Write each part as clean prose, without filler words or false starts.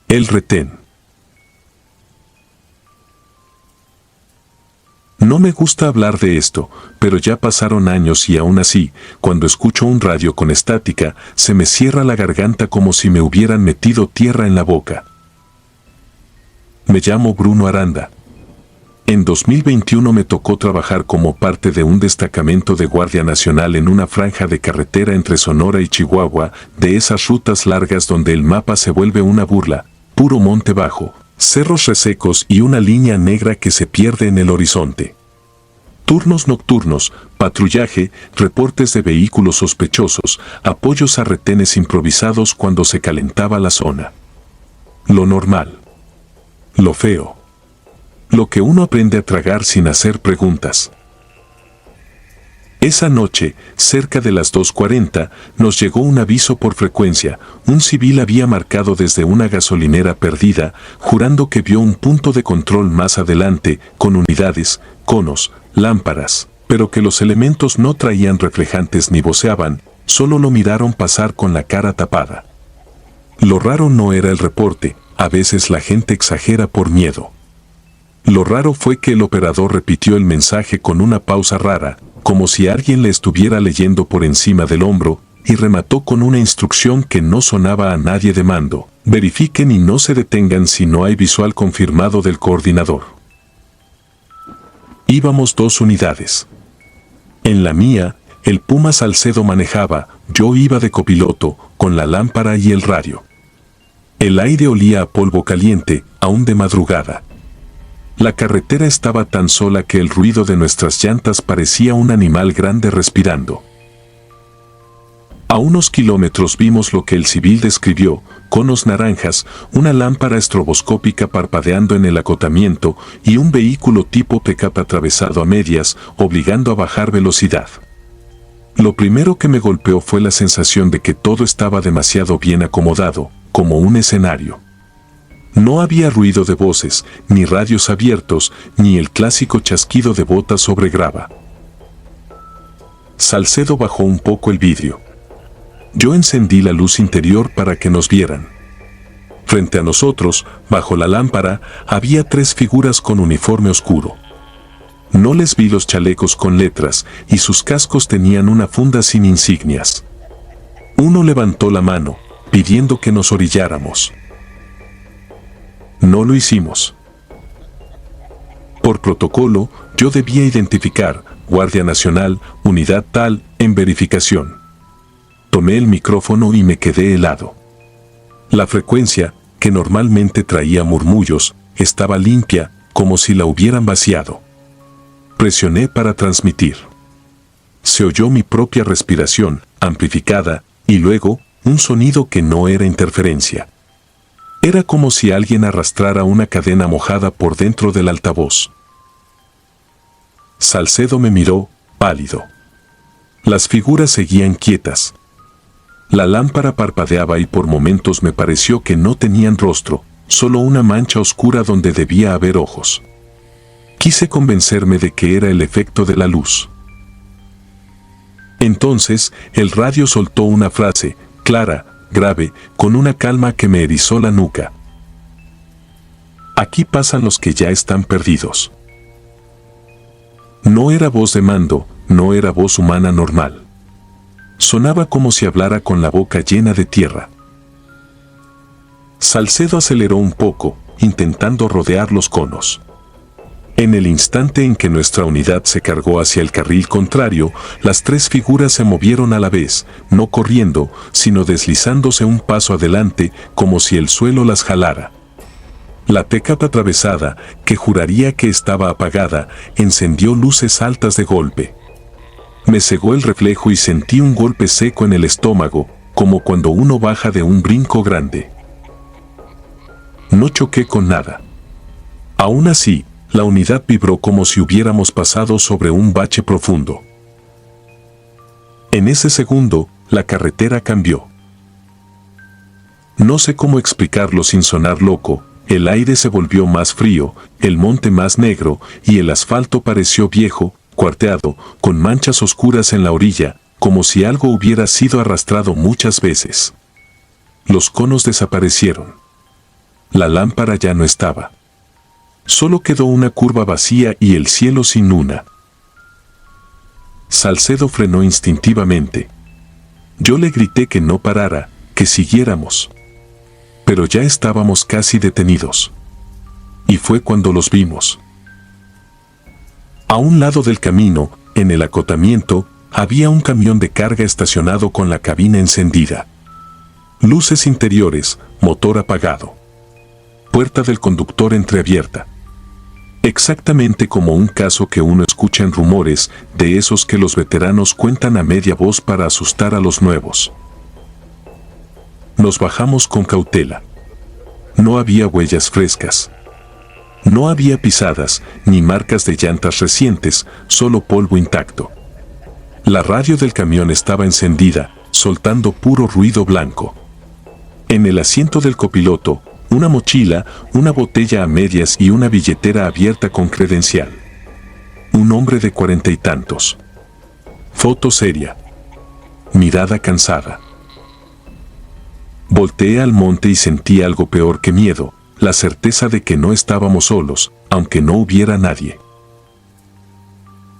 El retén. No me gusta hablar de esto, pero ya pasaron años y aún así, cuando escucho un radio con estática, se me cierra la garganta como si me hubieran metido tierra en la boca. Me llamo Bruno Aranda. En 2021 me tocó trabajar como parte de un destacamento de Guardia Nacional en una franja de carretera entre Sonora y Chihuahua, de esas rutas largas donde el mapa se vuelve una burla, puro monte bajo, cerros resecos y una línea negra que se pierde en el horizonte. Turnos nocturnos, patrullaje, reportes de vehículos sospechosos, apoyos a retenes improvisados cuando se calentaba la zona. Lo normal. Lo feo. Lo que uno aprende a tragar sin hacer preguntas. Esa noche, cerca de las 2:40, nos llegó un aviso por frecuencia. Un civil había marcado desde una gasolinera perdida, jurando que vio un punto de control más adelante, con unidades, conos, lámparas, pero que los elementos no traían reflejantes ni voceaban, solo lo miraron pasar con la cara tapada. Lo raro no era el reporte, a veces la gente exagera por miedo. Lo raro fue que el operador repitió el mensaje con una pausa rara, como si alguien le estuviera leyendo por encima del hombro, y remató con una instrucción que no sonaba a nadie de mando: verifiquen y no se detengan si no hay visual confirmado del coordinador. Íbamos 2 unidades. En la mía, el Puma Salcedo manejaba, yo iba de copiloto, con la lámpara y el radio. El aire olía a polvo caliente, aún de madrugada. La carretera estaba tan sola que el ruido de nuestras llantas parecía un animal grande respirando. A unos kilómetros vimos lo que el civil describió: conos naranjas, una lámpara estroboscópica parpadeando en el acotamiento y un vehículo tipo pick-up atravesado a medias, obligando a bajar velocidad. Lo primero que me golpeó fue la sensación de que todo estaba demasiado bien acomodado, como un escenario. No había ruido de voces, ni radios abiertos, ni el clásico chasquido de botas sobre grava. Salcedo bajó un poco el vidrio. Yo encendí la luz interior para que nos vieran. Frente a nosotros, bajo la lámpara, había 3 figuras con uniforme oscuro. No les vi los chalecos con letras, y sus cascos tenían una funda sin insignias. Uno levantó la mano, pidiendo que nos orilláramos. No lo hicimos. Por protocolo, yo debía identificar: Guardia Nacional, unidad tal, en verificación. Tomé el micrófono y me quedé helado. La frecuencia, que normalmente traía murmullos, estaba limpia, como si la hubieran vaciado. Presioné para transmitir. Se oyó mi propia respiración, amplificada, y luego, un sonido que no era interferencia. Era como si alguien arrastrara una cadena mojada por dentro del altavoz. Salcedo me miró, pálido. Las figuras seguían quietas. La lámpara parpadeaba y por momentos me pareció que no tenían rostro, solo una mancha oscura donde debía haber ojos. Quise convencerme de que era el efecto de la luz. Entonces, el radio soltó una frase, clara, grave, con una calma que me erizó la nuca. Aquí pasan los que ya están perdidos. No era voz de mando, no era voz humana normal. Sonaba como si hablara con la boca llena de tierra. Salcedo aceleró un poco, intentando rodear los conos. En el instante en que nuestra unidad se cargó hacia el carril contrario, las 3 figuras se movieron a la vez, no corriendo, sino deslizándose un paso adelante, como si el suelo las jalara. La pick-up atravesada, que juraría que estaba apagada, encendió luces altas de golpe. Me cegó el reflejo y sentí un golpe seco en el estómago, como cuando uno baja de un brinco grande. No choqué con nada. Aún así, la unidad vibró como si hubiéramos pasado sobre un bache profundo. En ese segundo, la carretera cambió. No sé cómo explicarlo sin sonar loco. El aire se volvió más frío, el monte más negro, y el asfalto pareció viejo, cuarteado, con manchas oscuras en la orilla, como si algo hubiera sido arrastrado muchas veces. Los conos desaparecieron. La lámpara ya no estaba. Solo quedó una curva vacía y el cielo sin luna. Salcedo frenó instintivamente. Yo le grité que no parara, que siguiéramos. Pero ya estábamos casi detenidos. Y fue cuando los vimos. A un lado del camino, en el acotamiento, había un camión de carga estacionado con la cabina encendida. Luces interiores, motor apagado. Puerta del conductor entreabierta. Exactamente como un caso que uno escucha en rumores, de esos que los veteranos cuentan a media voz para asustar a los nuevos. Nos bajamos con cautela. No había huellas frescas. No había pisadas, ni marcas de llantas recientes, solo polvo intacto. La radio del camión estaba encendida, soltando puro ruido blanco. En el asiento del copiloto, una mochila, una botella a medias y una billetera abierta con credencial. Un hombre de 40 y tantos. Foto seria. Mirada cansada. Volteé al monte y sentí algo peor que miedo, la certeza de que no estábamos solos, aunque no hubiera nadie.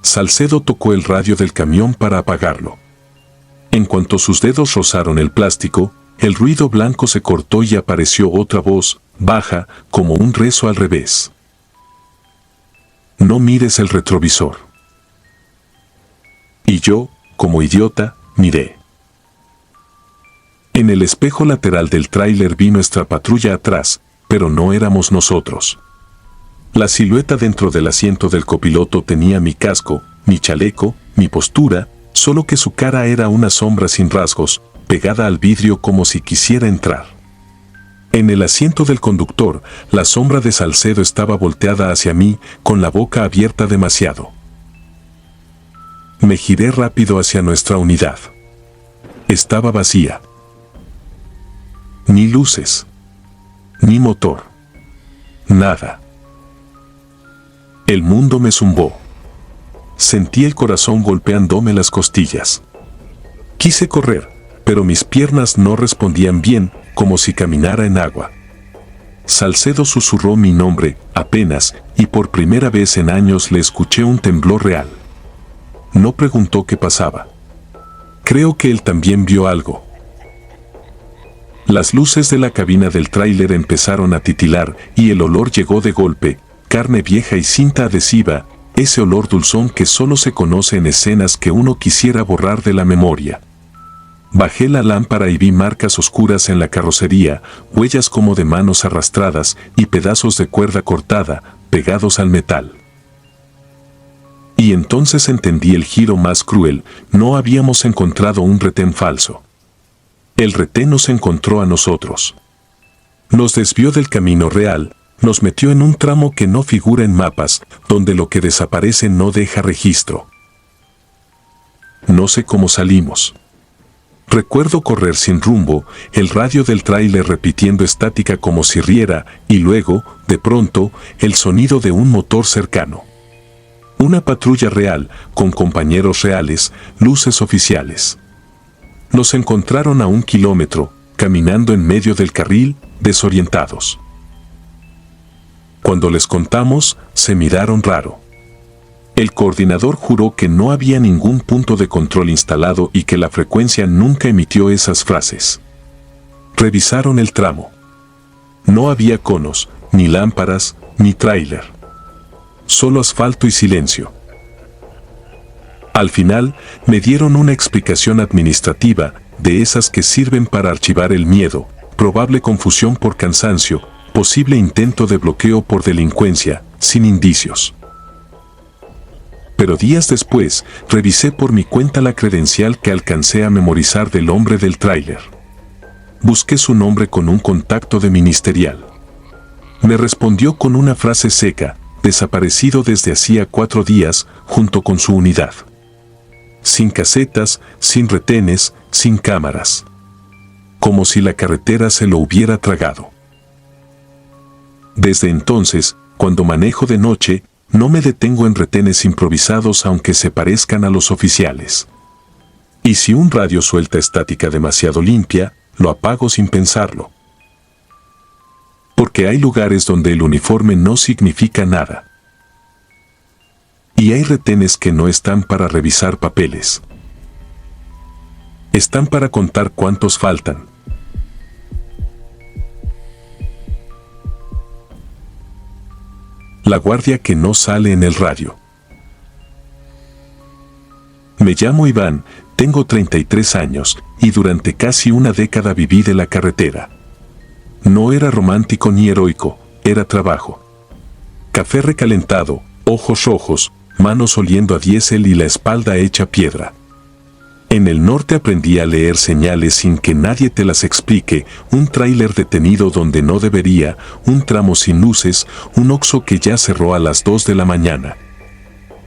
Salcedo tocó el radio del camión para apagarlo. En cuanto sus dedos rozaron el plástico, el ruido blanco se cortó y apareció otra voz, baja, como un rezo al revés. No mires el retrovisor. Y yo, como idiota, miré. En el espejo lateral del tráiler vi nuestra patrulla atrás, pero no éramos nosotros. La silueta dentro del asiento del copiloto tenía mi casco, mi chaleco, mi postura, solo que su cara era una sombra sin rasgos, pegada al vidrio como si quisiera entrar. En el asiento del conductor, la sombra de Salcedo estaba volteada hacia mí, con la boca abierta demasiado. Me giré rápido hacia nuestra unidad. Estaba vacía. Ni luces. Ni motor. Nada. El mundo me zumbó. Sentí el corazón golpeándome las costillas. Quise correr, pero mis piernas no respondían bien, como si caminara en agua. Salcedo susurró mi nombre, apenas, y por primera vez en años le escuché un temblor real. No preguntó qué pasaba. Creo que él también vio algo. Las luces de la cabina del tráiler empezaron a titilar y el olor llegó de golpe, carne vieja y cinta adhesiva, ese olor dulzón que solo se conoce en escenas que uno quisiera borrar de la memoria. Bajé la lámpara y vi marcas oscuras en la carrocería, huellas como de manos arrastradas y pedazos de cuerda cortada, pegados al metal. Y entonces entendí el giro más cruel, no habíamos encontrado un retén falso. El retén nos encontró a nosotros. Nos desvió del camino real, nos metió en un tramo que no figura en mapas, donde lo que desaparece no deja registro. No sé cómo salimos. Recuerdo correr sin rumbo, el radio del tráiler repitiendo estática como si riera, y luego, de pronto, el sonido de un motor cercano. Una patrulla real, con compañeros reales, luces oficiales. Nos encontraron a 1 kilómetro, caminando en medio del carril, desorientados. Cuando les contamos, se miraron raro. El coordinador juró que no había ningún punto de control instalado y que la frecuencia nunca emitió esas frases. Revisaron el tramo. No había conos, ni lámparas, ni tráiler. Solo asfalto y silencio. Al final, me dieron una explicación administrativa, de esas que sirven para archivar el miedo, probable confusión por cansancio, posible intento de bloqueo por delincuencia, sin indicios. Pero días después, revisé por mi cuenta la credencial que alcancé a memorizar del hombre del tráiler. Busqué su nombre con un contacto de ministerial. Me respondió con una frase seca, desaparecido desde hacía 4 días, junto con su unidad. Sin casetas, sin retenes, sin cámaras. Como si la carretera se lo hubiera tragado. Desde entonces, cuando manejo de noche, no me detengo en retenes improvisados aunque se parezcan a los oficiales. Y si un radio suelta estática demasiado limpia, lo apago sin pensarlo. Porque hay lugares donde el uniforme no significa nada. Y hay retenes que no están para revisar papeles. Están para contar cuántos faltan. La guardia que no sale en el radio. Me llamo Iván, tengo 33 años, y durante casi una década viví de la carretera. No era romántico ni heroico, era trabajo. Café recalentado, ojos rojos, manos oliendo a diésel y la espalda hecha piedra. En el norte aprendí a leer señales sin que nadie te las explique, un tráiler detenido donde no debería, un tramo sin luces, un Oxxo que ya cerró a las 2 de la mañana.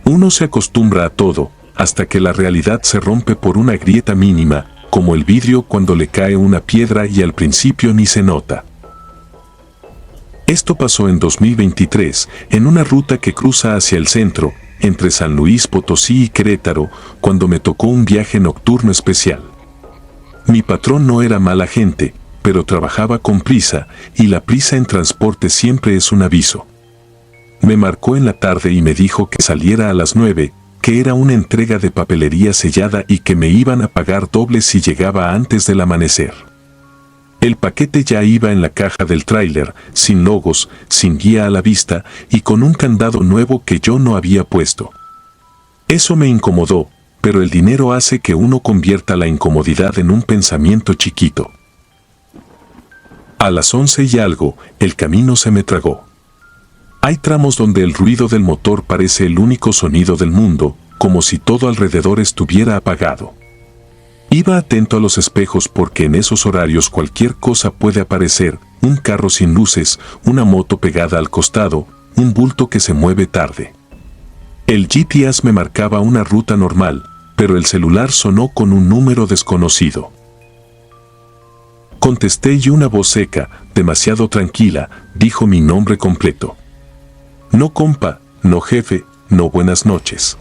Uno se acostumbra a todo, hasta que la realidad se rompe por una grieta mínima, como el vidrio cuando le cae una piedra y al principio ni se nota. Esto pasó en 2023, en una ruta que cruza hacia el centro, entre San Luis Potosí y Querétaro, cuando me tocó un viaje nocturno especial. Mi patrón no era mala gente, pero trabajaba con prisa, y la prisa en transporte siempre es un aviso. Me marcó en la tarde y me dijo que saliera a las 9, que era una entrega de papelería sellada y que me iban a pagar doble si llegaba antes del amanecer. El paquete ya iba en la caja del tráiler, sin logos, sin guía a la vista y con un candado nuevo que yo no había puesto. Eso me incomodó, pero el dinero hace que uno convierta la incomodidad en un pensamiento chiquito. A las 11 y algo, el camino se me tragó. Hay tramos donde el ruido del motor parece el único sonido del mundo, como si todo alrededor estuviera apagado. Iba atento a los espejos porque en esos horarios cualquier cosa puede aparecer, un carro sin luces, una moto pegada al costado, un bulto que se mueve tarde. El GPS me marcaba una ruta normal, pero el celular sonó con un número desconocido. Contesté y una voz seca, demasiado tranquila, dijo mi nombre completo. No compa, no jefe, no buenas noches.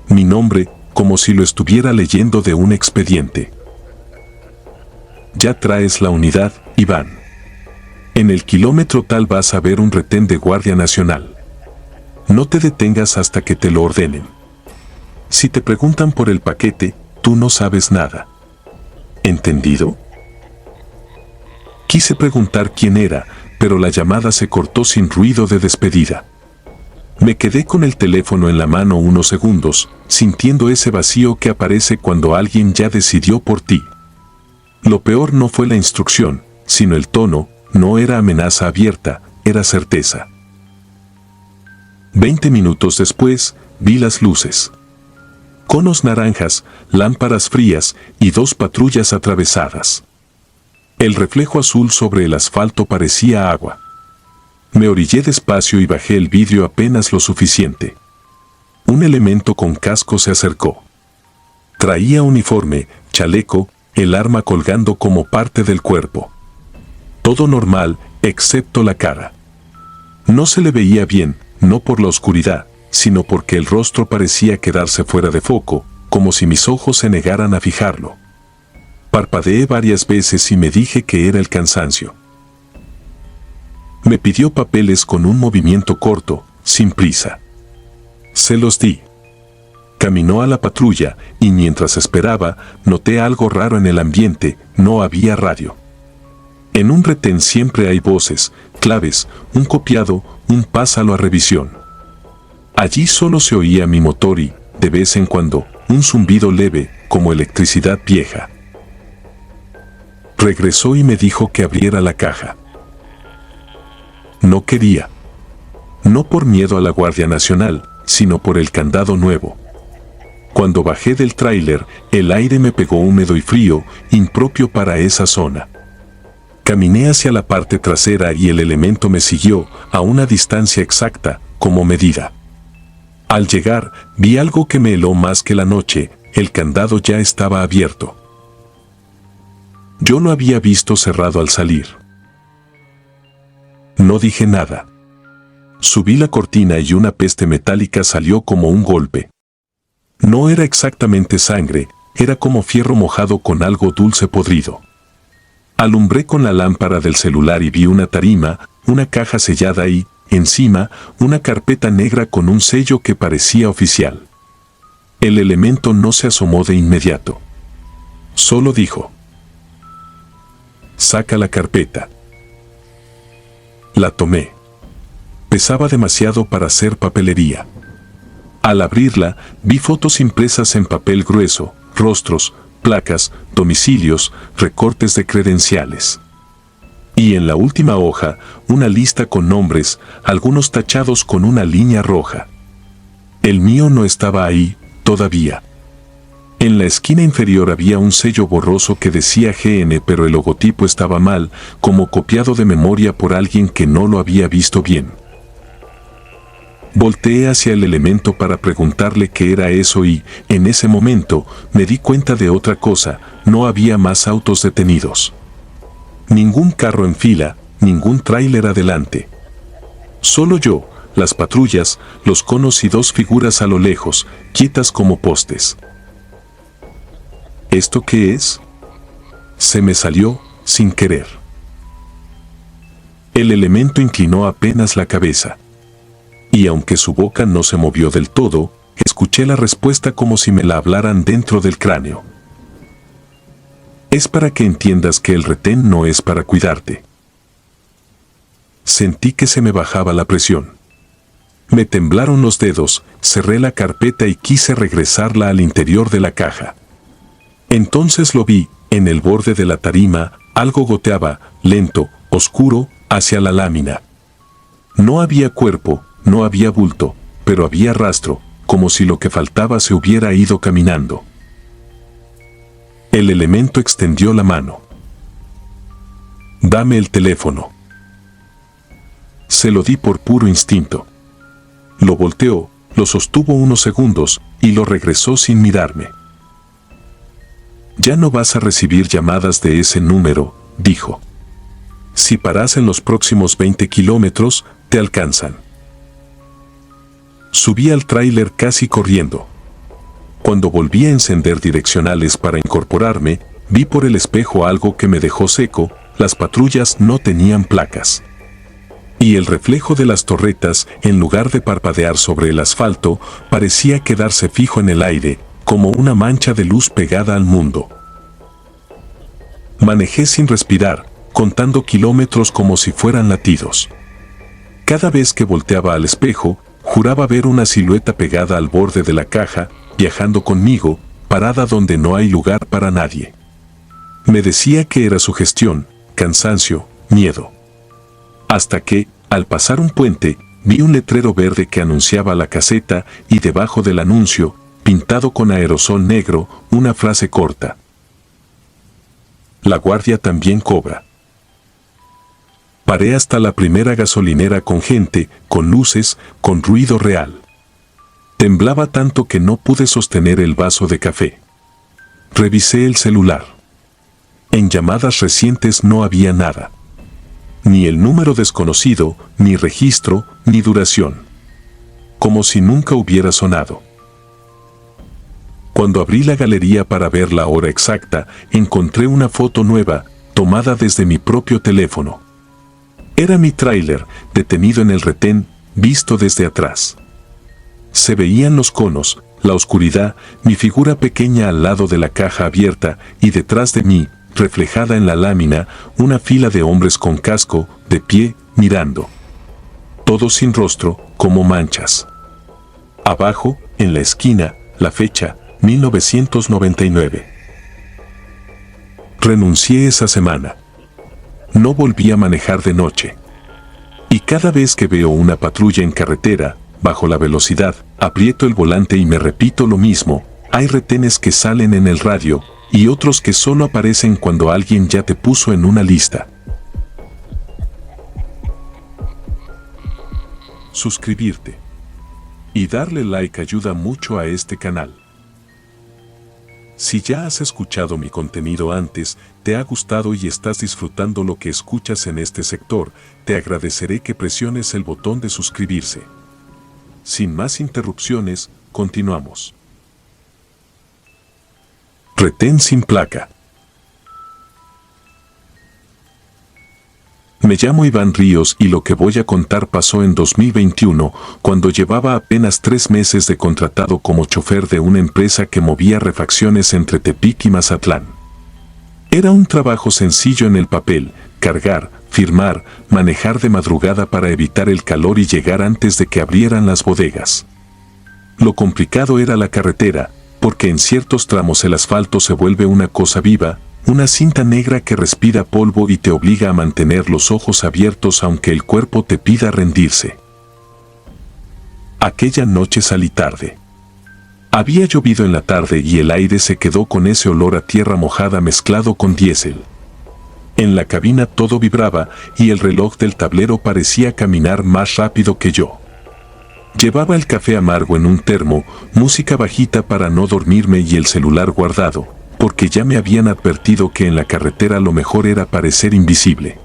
Mi nombre, como si lo estuviera leyendo de un expediente. Ya traes la unidad, Iván. En el kilómetro tal vas a ver un retén de Guardia Nacional. No te detengas hasta que te lo ordenen. Si te preguntan por el paquete, tú no sabes nada. ¿Entendido? Quise preguntar quién era, pero la llamada se cortó sin ruido de despedida. Me quedé con el teléfono en la mano unos segundos, sintiendo ese vacío que aparece cuando alguien ya decidió por ti. Lo peor no fue la instrucción, sino el tono, no era amenaza abierta, era certeza. 20 minutos después, vi las luces. Conos naranjas, lámparas frías y 2 patrullas atravesadas. El reflejo azul sobre el asfalto parecía agua. Me orillé despacio y bajé el vidrio apenas lo suficiente. Un elemento con casco se acercó. Traía uniforme, chaleco, el arma colgando como parte del cuerpo. Todo normal, excepto la cara. No se le veía bien, no por la oscuridad, sino porque el rostro parecía quedarse fuera de foco, como si mis ojos se negaran a fijarlo. Parpadeé varias veces y me dije que era el cansancio. Me pidió papeles con un movimiento corto, sin prisa. Se los di. Caminó a la patrulla y mientras esperaba, noté algo raro en el ambiente, no había radio. En un retén siempre hay voces, claves, un copiado, un pásalo a revisión. Allí solo se oía mi motor y, de vez en cuando, un zumbido leve, como electricidad vieja. Regresó y me dijo que abriera la caja. No quería. No por miedo a la Guardia Nacional, sino por el candado nuevo. Cuando bajé del tráiler, el aire me pegó húmedo y frío, impropio para esa zona. Caminé hacia la parte trasera y el elemento me siguió, a una distancia exacta, como medida. Al llegar, vi algo que me heló más que la noche, el candado ya estaba abierto. Yo lo había visto cerrado al salir. No dije nada. Subí la cortina y una peste metálica salió como un golpe. No era exactamente sangre, era como fierro mojado con algo dulce podrido. Alumbré con la lámpara del celular y vi una tarima, una caja sellada y, encima, una carpeta negra con un sello que parecía oficial. El elemento no se asomó de inmediato. Solo dijo: «Saca la carpeta». La tomé. Pesaba demasiado para hacer papelería. Al abrirla, vi fotos impresas en papel grueso, rostros, placas, domicilios, recortes de credenciales. Y en la última hoja, una lista con nombres, algunos tachados con una línea roja. El mío no estaba ahí, todavía. En la esquina inferior había un sello borroso que decía GN, pero el logotipo estaba mal, como copiado de memoria por alguien que no lo había visto bien. Volteé hacia el elemento para preguntarle qué era eso y, en ese momento, me di cuenta de otra cosa: no había más autos detenidos. Ningún carro en fila, ningún tráiler adelante. Solo yo, las patrullas, los conos y dos figuras a lo lejos, quietas como postes. ¿Esto qué es?, se me salió, sin querer. El elemento inclinó apenas la cabeza. Y aunque su boca no se movió del todo, escuché la respuesta como si me la hablaran dentro del cráneo. Es para que entiendas que el retén no es para cuidarte. Sentí que se me bajaba la presión. Me temblaron los dedos, cerré la carpeta y quise regresarla al interior de la caja. Entonces lo vi, en el borde de la tarima, algo goteaba, lento, oscuro, hacia la lámina. No había cuerpo, no había bulto, pero había rastro, como si lo que faltaba se hubiera ido caminando. El elemento extendió la mano. «Dame el teléfono». Se lo di por puro instinto. Lo volteó, lo sostuvo unos segundos y lo regresó sin mirarme. «Ya no vas a recibir llamadas de ese número», dijo. «Si paras en los próximos 20 kilómetros, te alcanzan». Subí al tráiler casi corriendo. Cuando volví a encender direccionales para incorporarme, vi por el espejo algo que me dejó seco: las patrullas no tenían placas. Y el reflejo de las torretas, en lugar de parpadear sobre el asfalto, parecía quedarse fijo en el aire, como una mancha de luz pegada al mundo. Manejé sin respirar, contando kilómetros como si fueran latidos. Cada vez que volteaba al espejo, juraba ver una silueta pegada al borde de la caja, viajando conmigo, parada donde no hay lugar para nadie. Me decía que era sugestión, cansancio, miedo. Hasta que, al pasar un puente, vi un letrero verde que anunciaba la caseta y debajo del anuncio, pintado con aerosol negro, una frase corta: «La guardia también cobra». Paré hasta la primera gasolinera con gente, con luces, con ruido real. Temblaba tanto que no pude sostener el vaso de café. Revisé el celular. En llamadas recientes no había nada. Ni el número desconocido, ni registro, ni duración. Como si nunca hubiera sonado. Cuando abrí la galería para ver la hora exacta, encontré una foto nueva, tomada desde mi propio teléfono. Era mi tráiler, detenido en el retén, visto desde atrás. Se veían los conos, la oscuridad, mi figura pequeña al lado de la caja abierta y detrás de mí, reflejada en la lámina, una fila de hombres con casco, de pie, mirando. Todos sin rostro, como manchas. Abajo, en la esquina, la fecha, 1999. Renuncié esa semana. No volví a manejar de noche. Y cada vez que veo una patrulla en carretera, bajo la velocidad, aprieto el volante y me repito lo mismo: hay retenes que salen en el radio, y otros que solo aparecen cuando alguien ya te puso en una lista. Suscribirte y darle like ayuda mucho a este canal. Si ya has escuchado mi contenido antes, te ha gustado y estás disfrutando lo que escuchas en este sector, te agradeceré que presiones el botón de suscribirse. Sin más interrupciones, continuamos. Retén sin placa. Me llamo Iván Ríos y lo que voy a contar pasó en 2021, cuando llevaba apenas 3 meses de contratado como chofer de una empresa que movía refacciones entre Tepic y Mazatlán. Era un trabajo sencillo en el papel: cargar, firmar, manejar de madrugada para evitar el calor y llegar antes de que abrieran las bodegas. Lo complicado era la carretera, porque en ciertos tramos el asfalto se vuelve una cosa viva, una cinta negra que respira polvo y te obliga a mantener los ojos abiertos aunque el cuerpo te pida rendirse. Aquella noche salí tarde. Había llovido en la tarde y el aire se quedó con ese olor a tierra mojada mezclado con diésel. En la cabina todo vibraba y el reloj del tablero parecía caminar más rápido que yo. Llevaba el café amargo en un termo, música bajita para no dormirme y el celular guardado, porque ya me habían advertido que en la carretera lo mejor era parecer invisible.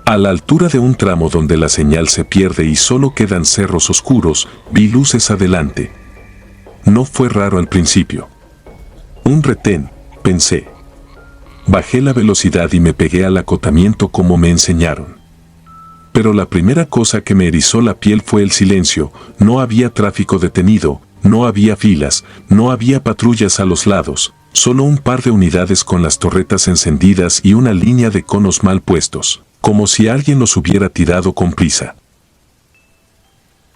A la altura de un tramo donde la señal se pierde y solo quedan cerros oscuros, vi luces adelante. No fue raro al principio. Un retén, pensé. Bajé la velocidad y me pegué al acotamiento como me enseñaron. Pero la primera cosa que me erizó la piel fue el silencio. No había tráfico detenido, no había filas, no había patrullas a los lados, solo un par de unidades con las torretas encendidas y una línea de conos mal puestos, como si alguien los hubiera tirado con prisa.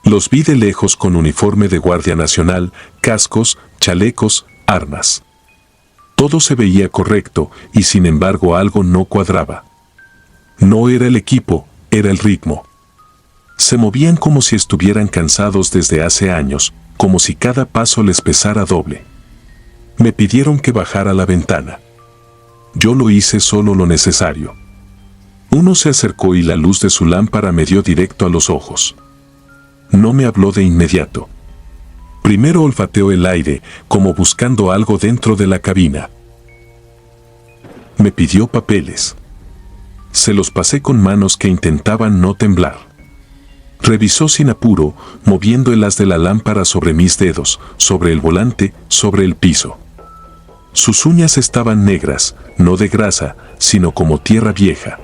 Los vi de lejos con uniforme de Guardia Nacional, cascos, chalecos, armas. Todo se veía correcto y sin embargo algo no cuadraba. No era el equipo, era el ritmo. Se movían como si estuvieran cansados desde hace años, como si cada paso les pesara doble. Me pidieron que bajara la ventana. Yo lo hice solo lo necesario. Uno se acercó y la luz de su lámpara me dio directo a los ojos. No me habló de inmediato. Primero olfateó el aire, como buscando algo dentro de la cabina. Me pidió papeles. Se los pasé con manos que intentaban no temblar. Revisó sin apuro, moviendo el haz de la lámpara sobre mis dedos, sobre el volante, sobre el piso. Sus uñas estaban negras, no de grasa, sino como tierra vieja.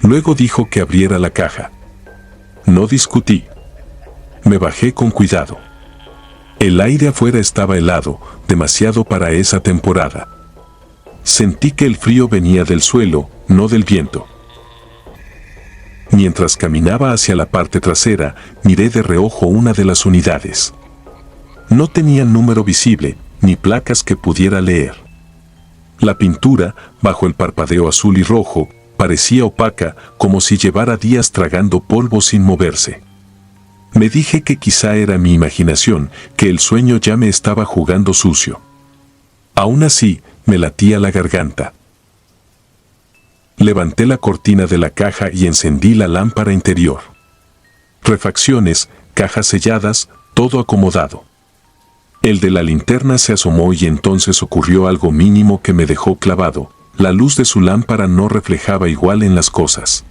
Luego dijo que abriera la caja. No discutí. Me bajé con cuidado. El aire afuera estaba helado, demasiado para esa temporada. Sentí que el frío venía del suelo, no del viento. Mientras caminaba hacia la parte trasera, miré de reojo una de las unidades. No tenía número visible, ni placas que pudiera leer. La pintura, bajo el parpadeo azul y rojo, parecía opaca, como si llevara días tragando polvo sin moverse. Me dije que quizá era mi imaginación, que el sueño ya me estaba jugando sucio. Aún así, me latía la garganta. Levanté la cortina de la caja y encendí la lámpara interior. Refacciones, cajas selladas, todo acomodado. El de la linterna se asomó y entonces ocurrió algo mínimo que me dejó clavado. La luz de su lámpara no reflejaba igual en las cosas.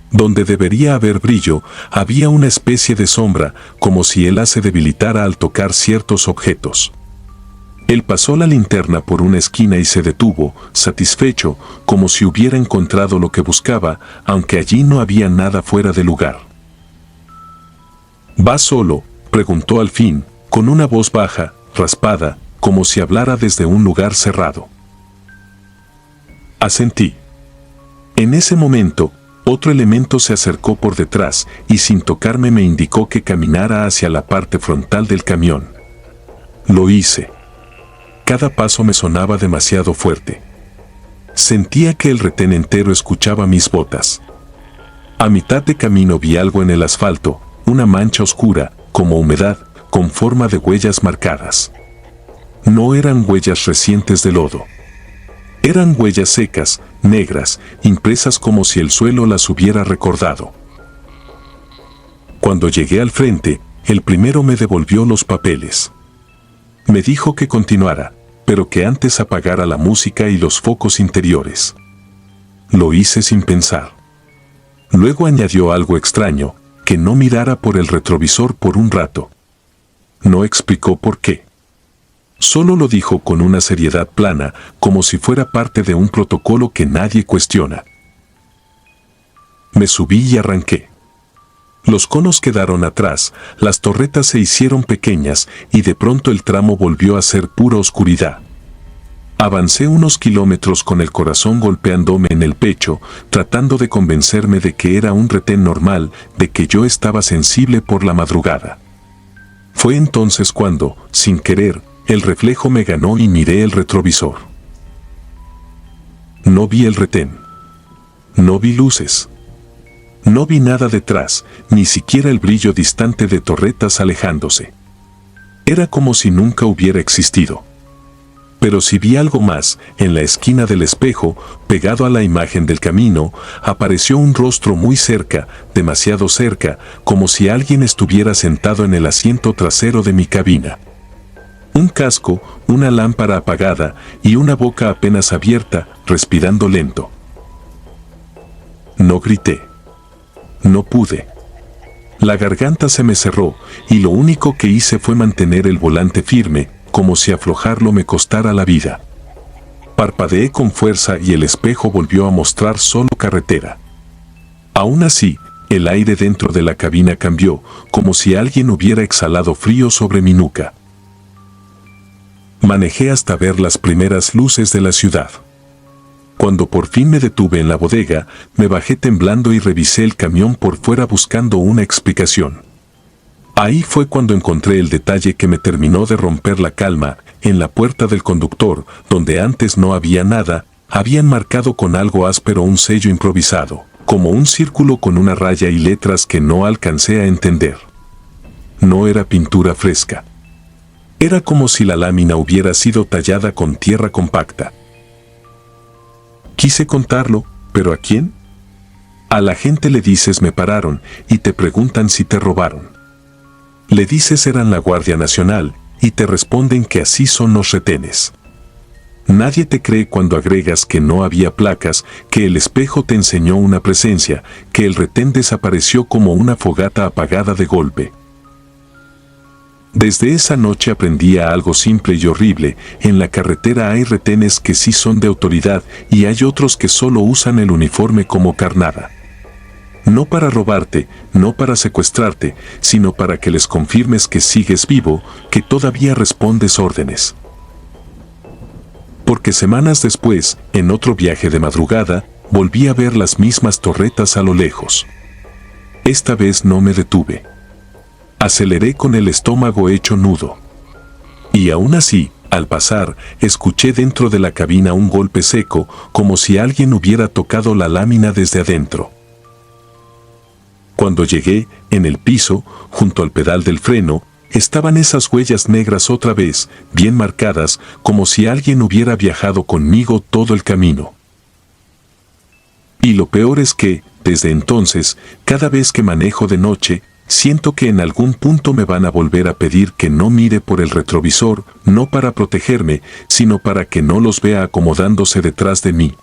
Donde debería haber brillo, había una especie de sombra, como si el haz se debilitara al tocar ciertos objetos. Él pasó la linterna por una esquina y se detuvo, satisfecho, como si hubiera encontrado lo que buscaba, aunque allí no había nada fuera de lugar. ¿Vas solo?, preguntó al fin, con una voz baja, raspada, como si hablara desde un lugar cerrado. Asentí. En ese momento, otro elemento se acercó por detrás y sin tocarme me indicó que caminara hacia la parte frontal del camión. Lo hice. Cada paso me sonaba demasiado fuerte. Sentía que el retén entero escuchaba mis botas. A mitad de camino vi algo en el asfalto, una mancha oscura, como humedad, con forma de huellas marcadas. No eran huellas recientes de lodo. Eran huellas secas, negras, impresas como si el suelo las hubiera recordado. Cuando llegué al frente, el primero me devolvió los papeles. Me dijo que continuara, pero que antes apagara la música y los focos interiores. Lo hice sin pensar. Luego añadió algo extraño, que no mirara por el retrovisor por un rato. No explicó por qué. Solo lo dijo con una seriedad plana, como si fuera parte de un protocolo que nadie cuestiona. Me subí y arranqué. Los conos quedaron atrás, las torretas se hicieron pequeñas y de pronto el tramo volvió a ser pura oscuridad. Avancé unos kilómetros con el corazón golpeándome en el pecho, tratando de convencerme de que era un retén normal, de que yo estaba sensible por la madrugada. Fue entonces cuando, sin querer, el reflejo me ganó y miré el retrovisor. No vi el retén. No vi luces. No vi nada detrás, ni siquiera el brillo distante de torretas alejándose. Era como si nunca hubiera existido. Pero si vi algo más, en la esquina del espejo, pegado a la imagen del camino, apareció un rostro muy cerca, demasiado cerca, como si alguien estuviera sentado en el asiento trasero de mi cabina. Un casco, una lámpara apagada y una boca apenas abierta, respirando lento. No grité. No pude. La garganta se me cerró y lo único que hice fue mantener el volante firme, como si aflojarlo me costara la vida. Parpadeé con fuerza y el espejo volvió a mostrar solo carretera. Aún así, el aire dentro de la cabina cambió, como si alguien hubiera exhalado frío sobre mi nuca. Manejé hasta ver las primeras luces de la ciudad. Cuando por fin me detuve en la bodega, me bajé temblando y revisé el camión por fuera buscando una explicación. Ahí fue cuando encontré el detalle que me terminó de romper la calma. En la puerta del conductor, donde antes no había nada, habían marcado con algo áspero un sello improvisado, como un círculo con una raya y letras que no alcancé a entender. No era pintura fresca. Era como si la lámina hubiera sido tallada con tierra compacta. Quise contarlo, ¿pero a quién? A la gente le dices me pararon y te preguntan si te robaron. Le dices eran la Guardia Nacional y te responden que así son los retenes. Nadie te cree cuando agregas que no había placas, que el espejo te enseñó una presencia, que el retén desapareció como una fogata apagada de golpe. Desde esa noche aprendí a algo simple y horrible. En la carretera hay retenes que sí son de autoridad y hay otros que solo usan el uniforme como carnada. No para robarte, no para secuestrarte, sino para que les confirmes que sigues vivo, que todavía respondes órdenes. Porque semanas después, en otro viaje de madrugada, volví a ver las mismas torretas a lo lejos. Esta vez no me detuve. Aceleré con el estómago hecho nudo. Y aún así, al pasar, escuché dentro de la cabina un golpe seco, como si alguien hubiera tocado la lámina desde adentro. Cuando llegué, en el piso, junto al pedal del freno, estaban esas huellas negras otra vez, bien marcadas, como si alguien hubiera viajado conmigo todo el camino. Y lo peor es que, desde entonces, cada vez que manejo de noche, siento que en algún punto me van a volver a pedir que no mire por el retrovisor, no para protegerme, sino para que no los vea acomodándose detrás de mí.